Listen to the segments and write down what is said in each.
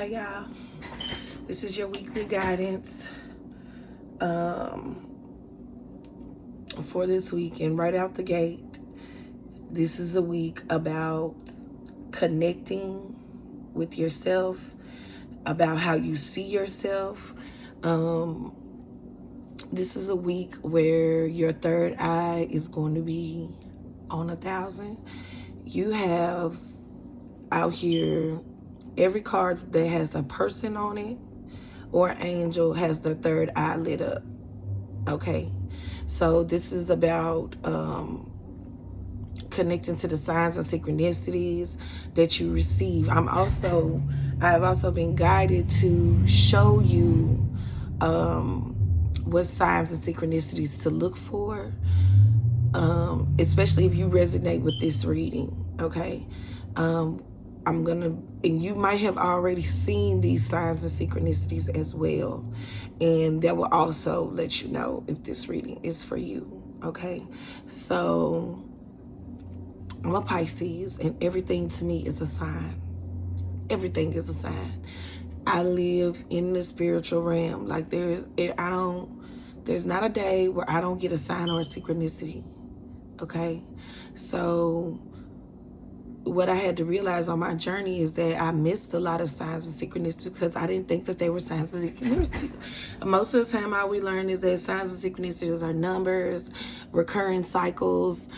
Hey y'all, this is your weekly guidance for this week. And right out the gate, this is a week about connecting with yourself, about how you see yourself. This is a week where your third eye is going to be on 1,000. You have out here every card that has a person on it or angel has their third eye lit up. Okay, so this is about connecting to the signs and synchronicities that you receive. I have also been guided to show you what signs and synchronicities to look for, especially if you resonate with this reading. Okay, and you might have already seen these signs and synchronicities as well, and that will also let you know if this reading is for you. Okay, so I'm a Pisces, and everything to me is a sign. Everything is a sign. I live in the spiritual realm. Like there's not a day where I don't get a sign or a synchronicity. Okay, so what I had to realize on my journey is that I missed a lot of signs and synchronicities because I didn't think that they were signs and synchronicities. Most of the time, all we learn is that signs and synchronicities are numbers, recurring cycles,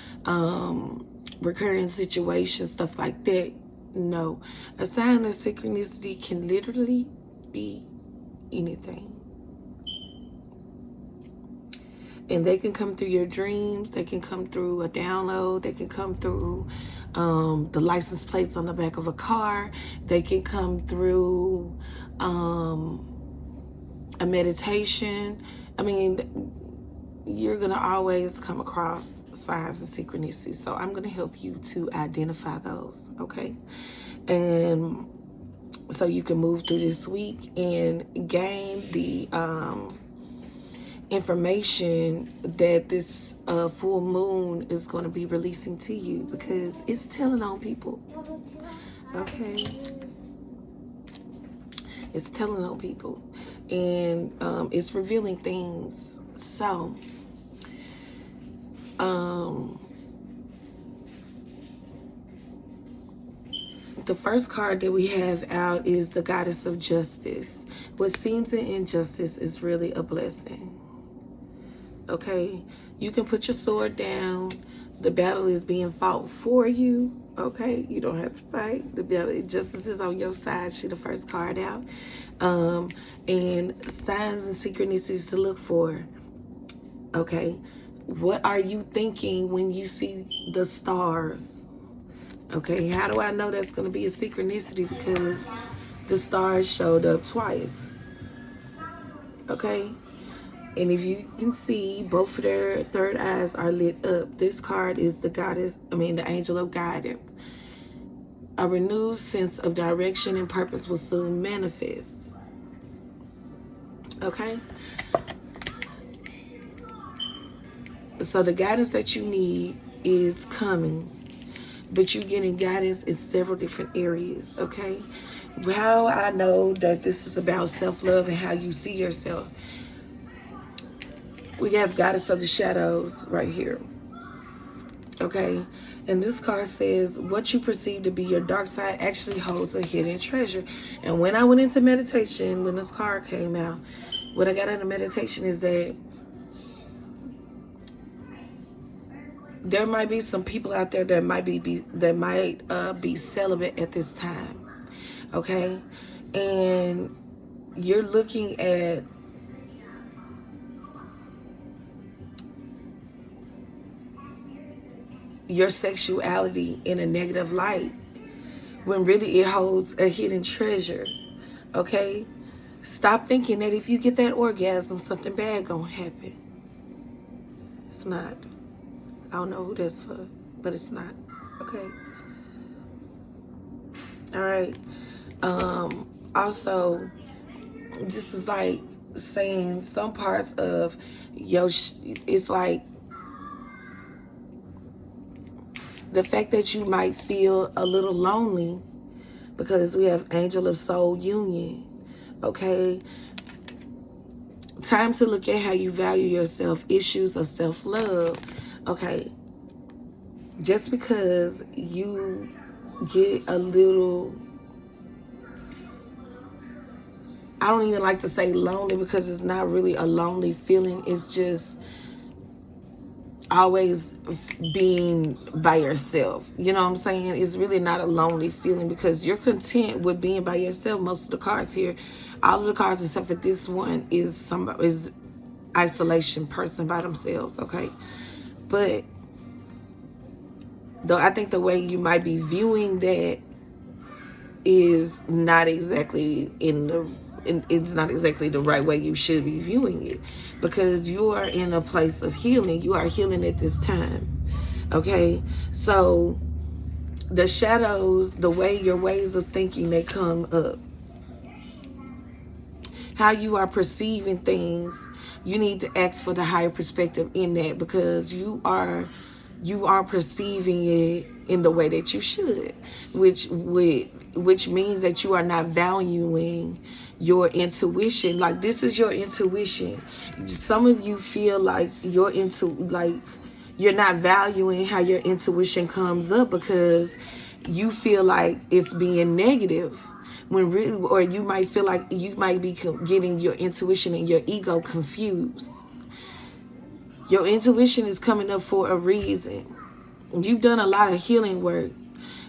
recurring situations, stuff like that. No, a sign of synchronicity can literally be anything. And they can come through your dreams. They can come through a download. They can come through the license plates on the back of a car. They can come through a meditation. I mean, you're going to always come across signs and synchronicities. So I'm going to help you to identify those, okay? And so you can move through this week and gain the information that this full moon is going to be releasing to you, because it's telling on people. Okay, it's telling on people, and it's revealing things. So the first card that we have out is the Goddess of Justice. What seems an injustice is really a blessing. Okay, you can put your sword down. The battle is being fought for you. Okay, you don't have to fight. The battle, justice is on your side. She the first card out. And signs and synchronicities to look for. Okay, what are you thinking when you see the stars? Okay, how do I know that's going to be a synchronicity? Because the stars showed up twice. Okay. And if you can see, both of their third eyes are lit up. This card is the angel of guidance. A renewed sense of direction and purpose will soon manifest. Okay? So the guidance that you need is coming. But you're getting guidance in several different areas, okay? How I know that this is about self-love and how you see yourself. We have Goddess of the Shadows right here. Okay, and this card says what you perceive to be your dark side actually holds a hidden treasure. And when I went into meditation, when this card came out, what I got out of meditation is that there might be some people out there that might be celibate at this time. Okay, and you're looking at your sexuality in a negative light when really it holds a hidden treasure. Okay, stop thinking that if you get that orgasm something bad gonna happen. It's not. I don't know who that's for, but it's not. Okay, all right. Also, this is like saying some parts of it's like the fact that you might feel a little lonely because we have Angel of Soul Union. Okay, time to look at how you value yourself, issues of self-love. Okay, just because you get a little, I don't even like to say lonely, because it's not really a lonely feeling. It's just always being by yourself. You know what I'm saying? It's really not a lonely feeling, because you're content with being by yourself. Most of the cards here, all of the cards except for this one, is isolation, person by themselves. Okay, but though I think the way you might be viewing that is not exactly it's not exactly the right way you should be viewing it, because you are in a place of healing. You are healing at this time. Okay, so the shadows, the way your ways of thinking, they come up, how you are perceiving things, you need to ask for the higher perspective in that, because you are perceiving it in the way that you should, which means that you are not valuing your intuition. Like, this is your intuition. Some of you feel like you're not valuing how your intuition comes up, because you feel like it's being negative, when really, or you might feel like you might be getting your intuition and your ego confused. Your intuition is coming up for a reason. You've done a lot of healing work,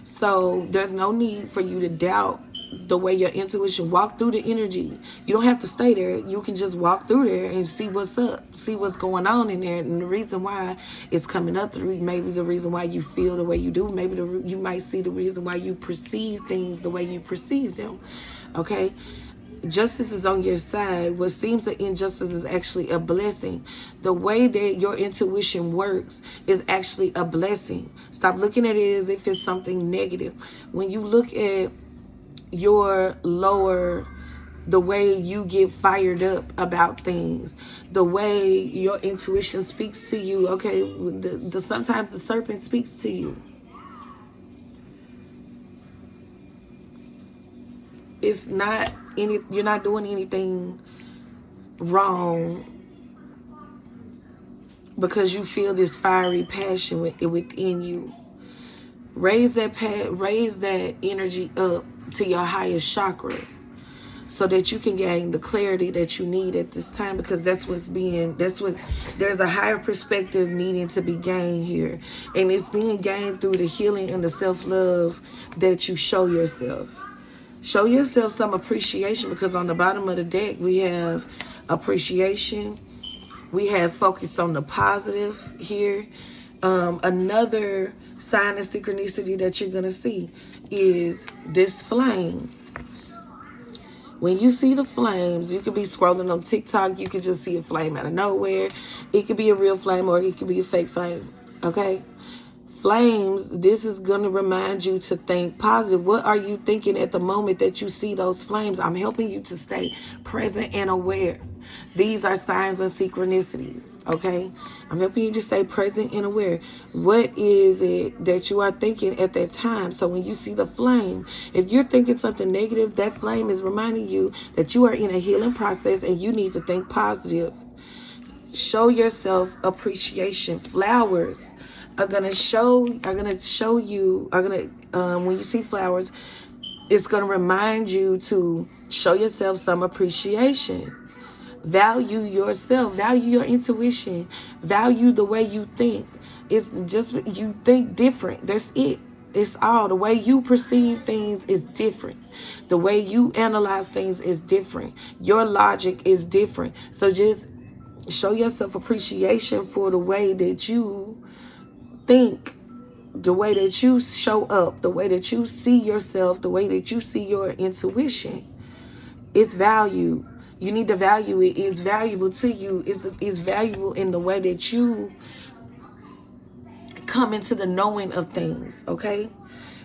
so there's no need for you to doubt the way your intuition. Walk through the energy. You don't have to stay there. You can just walk through there and see what's up, see what's going on in there, and the reason why it's coming up. Maybe the reason why you feel the way you do. Maybe you might see the reason why you perceive things the way you perceive them. Okay. Justice is on your side. What seems an injustice is actually a blessing. The way that your intuition works is actually a blessing. Stop looking at it as if it's something negative. When you look at your lower, the way you get fired up about things, the way your intuition speaks to you, okay, sometimes the serpent speaks to you. It's not you're not doing anything wrong, because you feel this fiery passion within you. Raise that energy up to your highest chakra, so that you can gain the clarity that you need at this time, because there's a higher perspective needing to be gained here, and it's being gained through the healing and the self-love that you show yourself. Show yourself some appreciation, because on the bottom of the deck we have appreciation. We have focus on the positive here. Another sign of synchronicity that you're going to see is this flame. When you see the flames, you could be scrolling on TikTok. You could just see a flame out of nowhere. It could be a real flame, or it could be a fake flame. Okay? Flames, this is going to remind you to think positive. What are you thinking at the moment that you see those flames? I'm helping you to stay present and aware. These are signs of synchronicities, okay? I'm helping you to stay present and aware. What is it that you are thinking at that time? So when you see the flame, if you're thinking something negative, that flame is reminding you that you are in a healing process and you need to think positive. Show yourself appreciation. Flowers are gonna show you, when you see flowers, it's gonna remind you to show yourself some appreciation. Value yourself, value your intuition, value the way you think. It's just, you think different. That's it. It's all, the way you perceive things is different. The way you analyze things is different. Your logic is different. So just show yourself appreciation for the way that you think, the way that you show up, the way that you see yourself, the way that you see your intuition. It's value. You need to value it. It's valuable to you. It's valuable in the way that you come into the knowing of things, okay?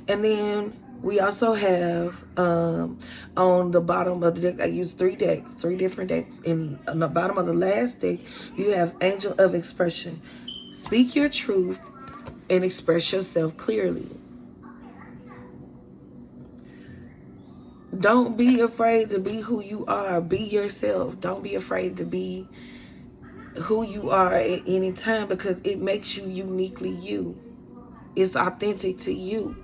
And then we also have on the bottom of the deck, I use three different decks. And on the bottom of the last deck, you have Angel of Expression. Speak your truth and express yourself clearly. Don't be afraid to be who you are. Be yourself. Don't be afraid to be who you are at any time, because it makes you uniquely you. It's authentic to you.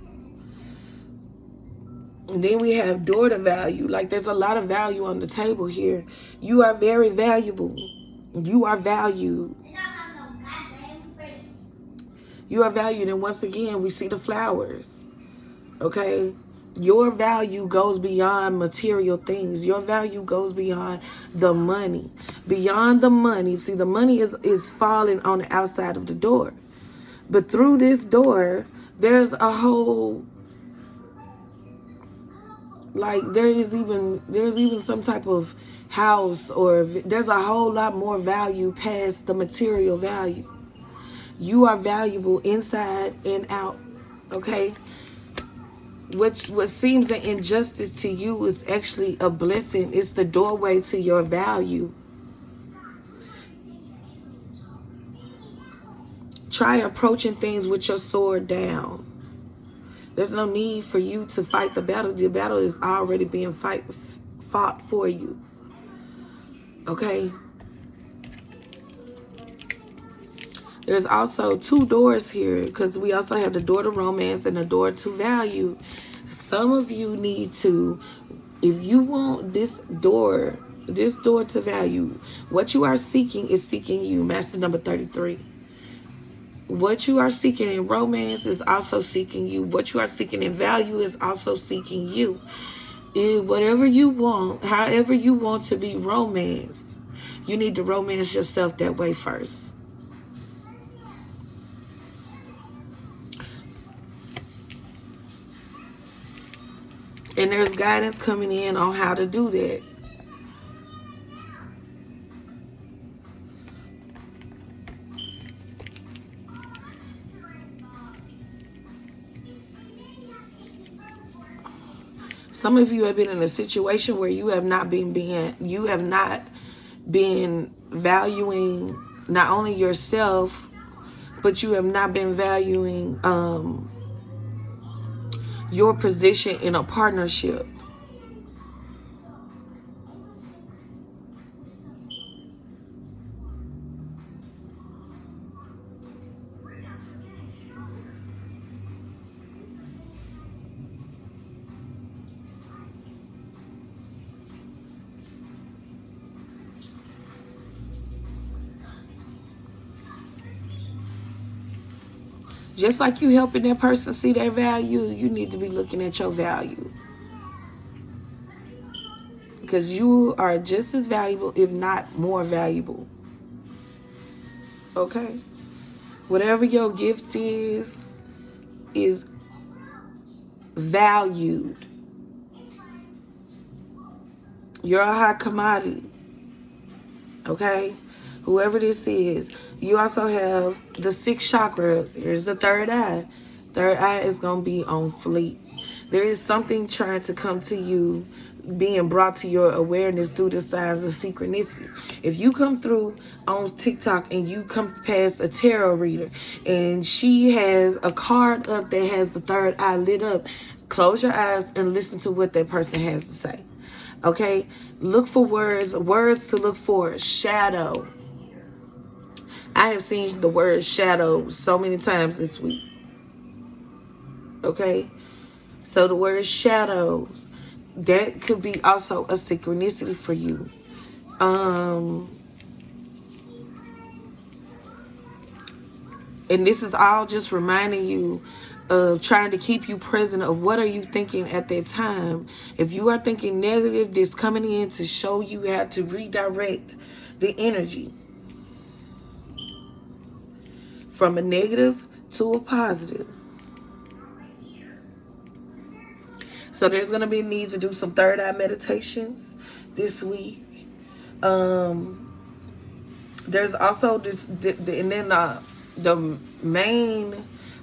And then we have daughter value. Like, there's a lot of value on the table here. You are very valuable. You are valued. You are valued. And once again, we see the flowers. Okay? Your value goes beyond material things. Your value goes beyond the money. Beyond the money. See, the money is falling on the outside of the door. But through this door, there's a whole, like, there's even some type of house, or there's a whole lot more value past the material value. You are valuable inside and out. Okay? What seems an injustice to you is actually a blessing. It's the doorway to your value. Try approaching things with your sword down. There's no need for you to fight the battle. The battle is already being fought for you. Okay? There's also two doors here, because we also have the door to romance and the door to value. Some of you need to, if you want this door to value, what you are seeking is seeking you. Master number 33. What you are seeking in romance is also seeking you. What you are seeking in value is also seeking you. Whatever you want, however you want to be romanced, you need to romance yourself that way first. And there's guidance coming in on how to do that. Some of you have been in a situation where you have not been valuing not only yourself, but you have not been valuing your position in a partnership. Just like you helping that person see their value, you need to be looking at your value. Because you are just as valuable, if not more valuable. Okay? Whatever your gift is valued. You're a high commodity. Okay? Whoever this is. You also have the 6th chakra. Here's the 3rd eye. 3rd eye is going to be on fleek. There is something trying to come to you, being brought to your awareness through the signs of synchronicities. If you come through on TikTok and you come past a tarot reader and she has a card up that has the 3rd eye lit up, close your eyes and listen to what that person has to say. Okay? Look for words to look for. Shadow. I have seen the word shadow so many times this week. Okay? So the word shadows, that could be also a synchronicity for you. And this is all just reminding you of trying to keep you present of what are you thinking at that time. If you are thinking negative, this coming in to show you how to redirect the energy from a negative to a positive. So there's going to be a need to do some 3rd eye meditations this week. There's also this, and then the main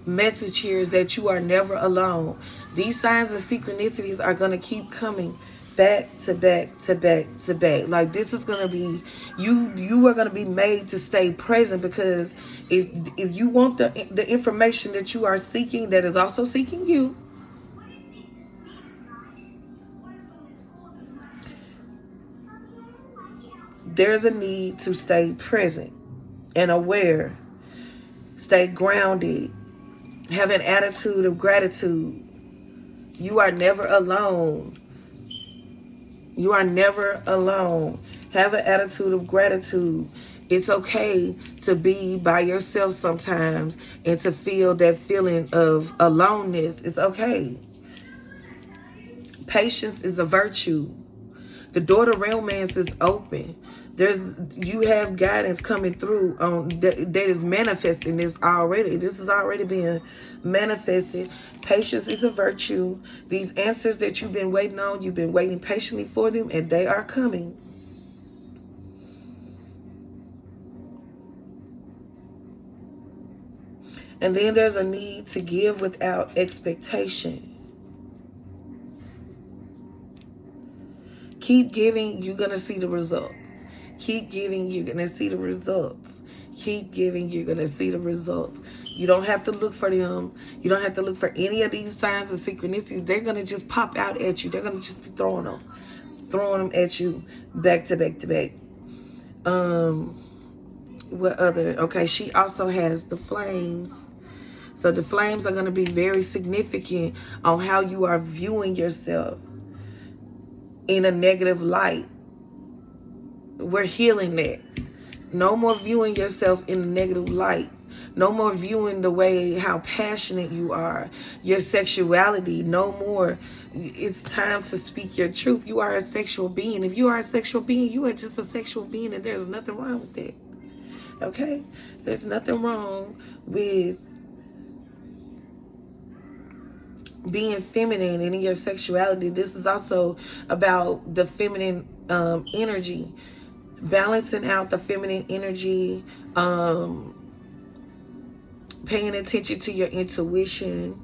message here is that you are never alone. These signs and synchronicities are going to keep coming back to back to back to back. Like, this is going to be, you are going to be made to stay present, because if you want the information that you are seeking, that is also seeking you, There's a need to stay present and aware, stay grounded, have an attitude of gratitude. You are never alone. You are never alone. Have an attitude of gratitude. It's okay to be by yourself sometimes and to feel that feeling of aloneness. It's okay. Patience is a virtue. The door to romance is open. You have guidance coming through on that is manifesting this already. This is already being manifested. Patience is a virtue. These answers that you've been waiting on, you've been waiting patiently for them, and they are coming. And then there's a need to give without expectation. Keep giving, you're going to see the results. Keep giving, you're going to see the results. Keep giving, you're going to see the results. You don't have to look for them. You don't have to look for any of these signs and synchronicities. They're going to just pop out at you. They're going to just be throwing them at you back to back to back. What other? Okay, she also has the flames. So the flames are going to be very significant on how you are viewing yourself in a negative light. We're healing that. No more viewing yourself in a negative light. No more viewing the way how passionate you are. Your sexuality. No more. It's time to speak your truth. You are a sexual being. If you are a sexual being, you are just a sexual being, and there's nothing wrong with that. Okay? There's nothing wrong with being feminine and in your sexuality. This is also about the feminine energy. Balancing out the feminine energy, paying attention to your intuition.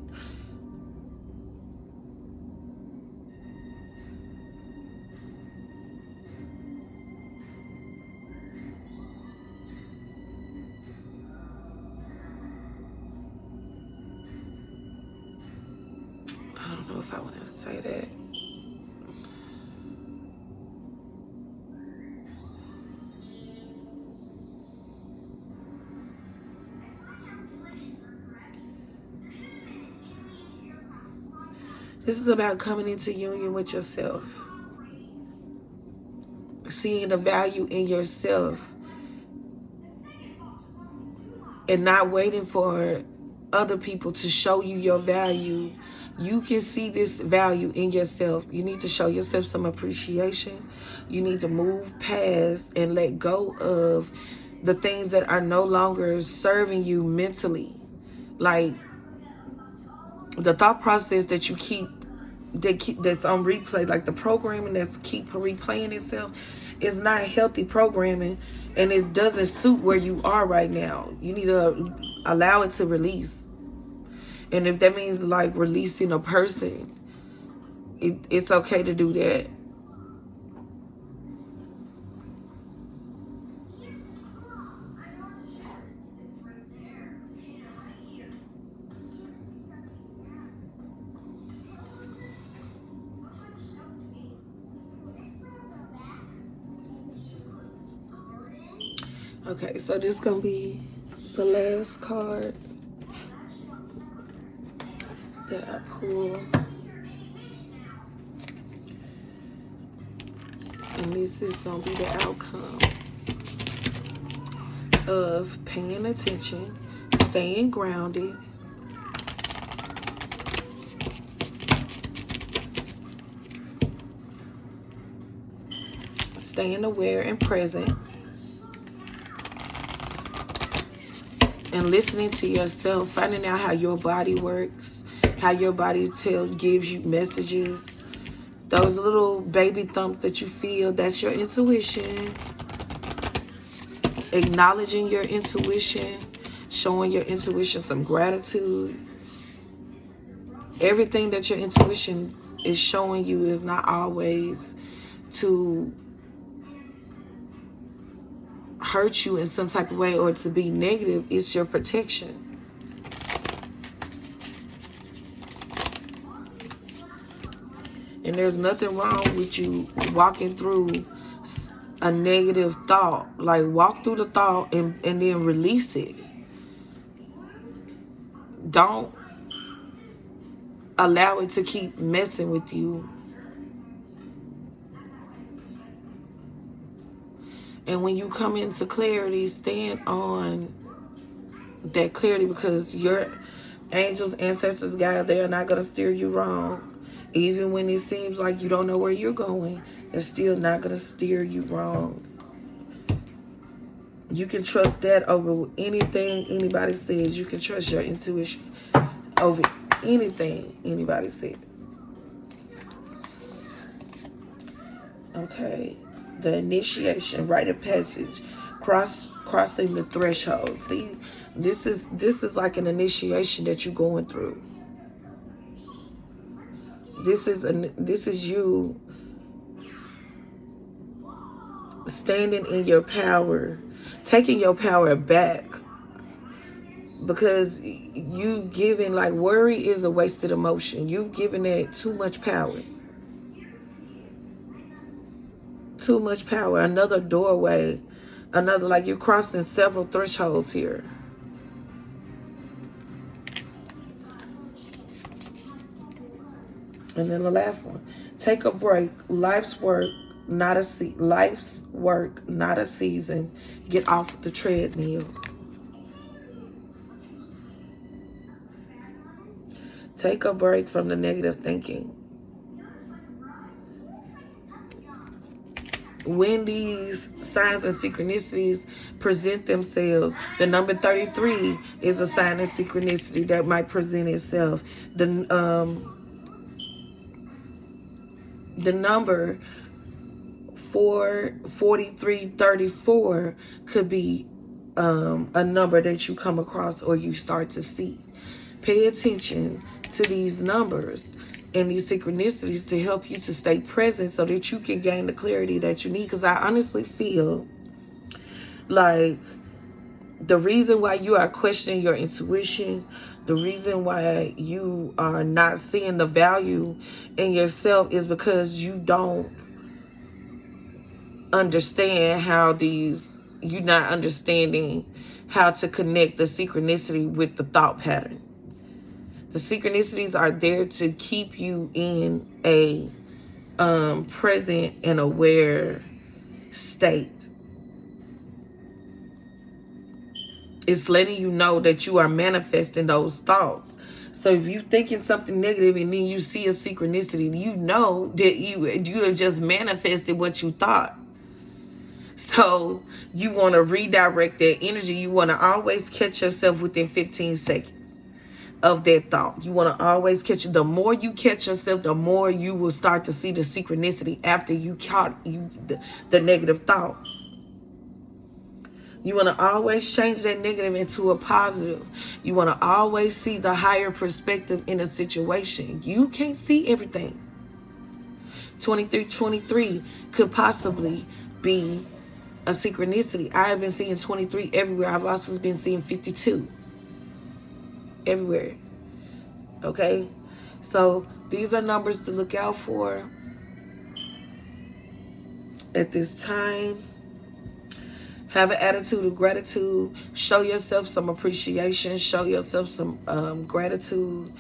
I don't know if I want to say that. This is about coming into union with yourself. Seeing the value in yourself. And not waiting for other people to show you your value. You can see this value in yourself. You need to show yourself some appreciation. You need to move past and let go of the things that are no longer serving you mentally. Like the thought process that you that's on replay, like the programming that's keep replaying itself, is not healthy programming, and it doesn't suit where you are right now. You need to allow it to release. And if that means like releasing a person, it's okay to do that. Okay, so this is going to be the last card that I pull. And this is going to be the outcome of paying attention, staying grounded, staying aware and present, and listening to yourself, finding out how your body works, how your body gives you messages. Those little baby thumps that you feel, that's your intuition. Acknowledging your intuition, showing your intuition some gratitude. Everything that your intuition is showing you is not always to hurt you in some type of way or to be negative. It's your protection. And there's nothing wrong with you walking through a negative thought. Like, walk through the thought and then release it. Don't allow it to keep messing with you. And when you come into clarity, stand on that clarity, because your angels, ancestors, God, they are not going to steer you wrong. Even when it seems like you don't know where you're going, they're still not going to steer you wrong. You can trust that over anything anybody says. You can trust your intuition over anything anybody says. Okay. The initiation, rite of passage, crossing the threshold. See, this is like an initiation that you're going through. This is you standing in your power, taking your power back, because you giving, like, worry is a wasted emotion. You giving it too much power. Too much power. Another doorway. Another, like, you're crossing several thresholds here. And then the last one. Take a break. Life's work, not a season. Get off the treadmill. Take a break from the negative thinking. When these signs and synchronicities present themselves, the number 33 is a sign of synchronicity that might present itself. The number 4334 could be a number that you come across or you start to see. Pay attention to these numbers and these synchronicities to help you to stay present so that you can gain the clarity that you need. Because I honestly feel like the reason why you are questioning your intuition, the reason why you are not seeing the value in yourself, is because you don't understand you're not understanding how to connect the synchronicity with the thought pattern. The synchronicities are there to keep you in a present and aware state. It's letting you know that you are manifesting those thoughts. So if you're thinking something negative and then you see a synchronicity, you know that you have just manifested what you thought. So you want to redirect that energy. You want to always catch yourself within 15 seconds of that thought. You want to always catch it. The more you catch yourself, the more you will start to see the synchronicity after you caught the negative thought. You want to always change that negative into a positive. You want to always see the higher perspective in a situation. You can't see everything. 2323 could possibly be a synchronicity. I have been seeing 23 everywhere. I've also been seeing 52 everywhere. Okay, so these are numbers to look out for at this time. Have an attitude of gratitude. Show yourself some appreciation. Show yourself some gratitude.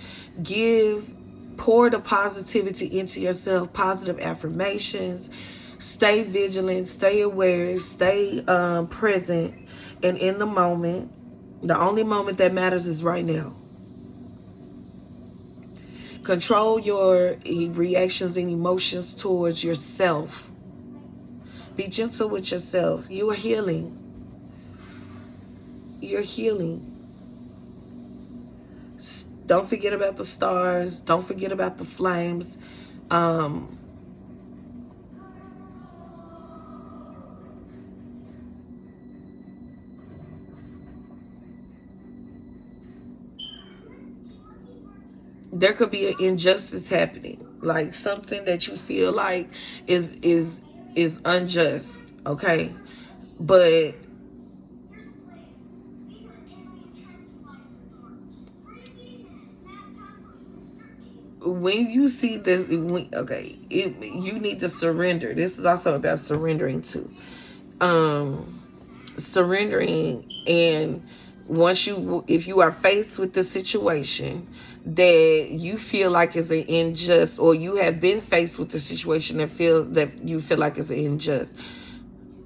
Pour the positivity into yourself. Positive affirmations. Stay vigilant. Stay aware. Stay present and in the moment. The only moment that matters is right now. Control your reactions and emotions towards yourself. Be gentle with yourself. You are healing. You're healing. Don't forget about the stars. Don't forget about the flames. There could be an injustice happening, like something that you feel like is unjust. Okay, but when you see this, you need to surrender. This is also about surrendering too. Surrendering, and if you are faced with the situation that you feel like is an unjust, or you have been faced with the situation that you feel like is unjust,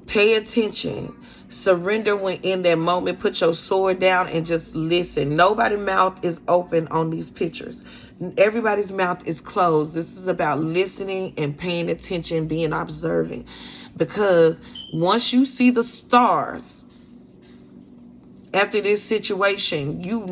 pay attention. Surrender when in that moment. Put your sword down and just listen. Nobody's mouth is open on these pictures. Everybody's mouth is closed. This is about listening and paying attention, being observant. Because once you see the stars after this situation, you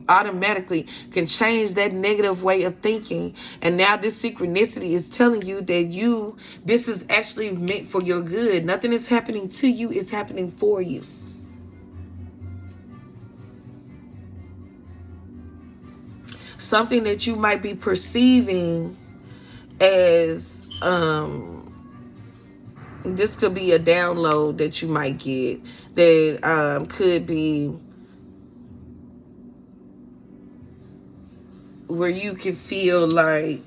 automatically can change that negative way of thinking. And now this synchronicity is telling you that this is actually meant for your good. Nothing is happening to you, it's happening for you. Something that you might be perceiving as, this could be a download that you might get that could be where you can feel like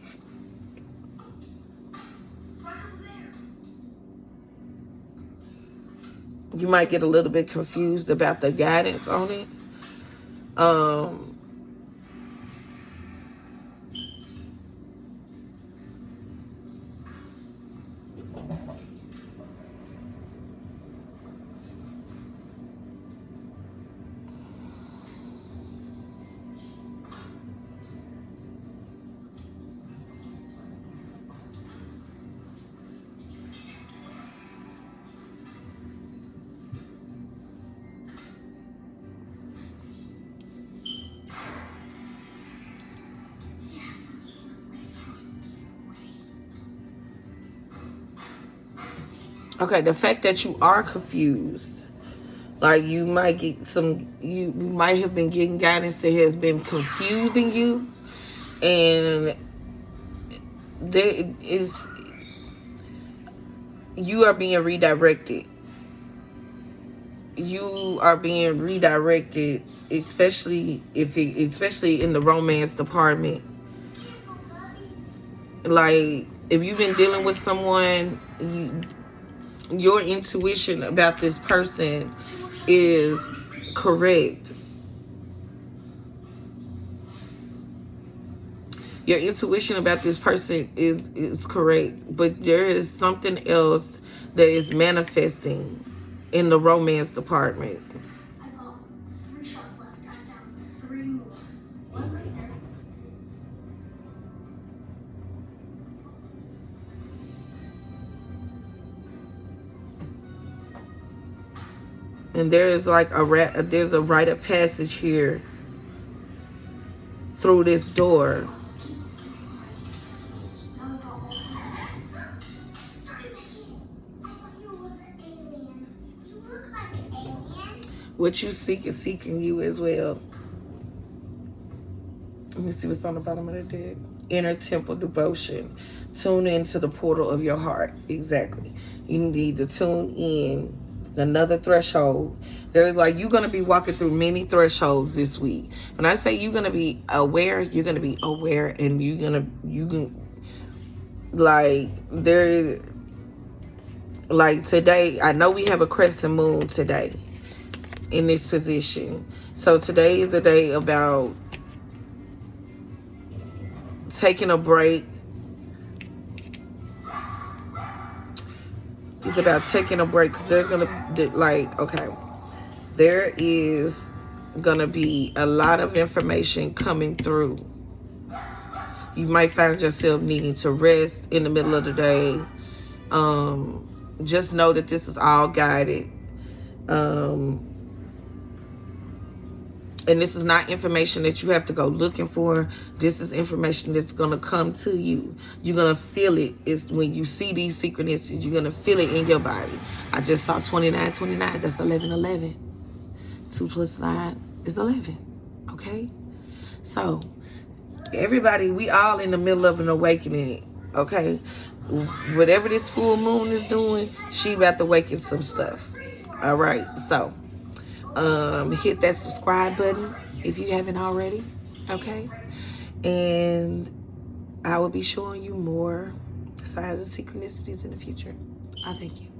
you might get a little bit confused about the guidance on it. Okay, the fact that you are confused, like you might have been getting guidance that has been confusing you, and you are being redirected. You are being redirected, especially in the romance department. Like if you've been dealing with someone, your intuition about this person is correct. Your intuition about this person is correct, but there is something else that is manifesting in the romance department. I got 3 shots left. I found 3 more. One right there. And there is like there's a rite of passage here through this door. What you seek is seeking you as well. Let me see what's on the bottom of the deck. Inner temple devotion. Tune into the portal of your heart. Exactly. You need to tune in. Another threshold. There's like you're going to be walking through many thresholds this week. When I say you're going to be aware, you're going to be aware, and you can like today, I know we have a crescent moon today in this position. So today is a day about taking a break. It's about taking a break because there is gonna be a lot of information coming through. You might find yourself needing to rest in the middle of the day. Just know that this is all guided. And this is not information that you have to go looking for. This is information that's going to come to you. You're going to feel it. It's when you see these synchronicities, you're going to feel it in your body. I just saw 2929. That's 1111. 2 plus 9 is 11. Okay? So, everybody, we all in the middle of an awakening. Okay? Whatever this full moon is doing, she about to awaken some stuff. All right? So, hit that subscribe button if you haven't already. Okay? And I will be showing you more signs and synchronicities in the future. I thank you.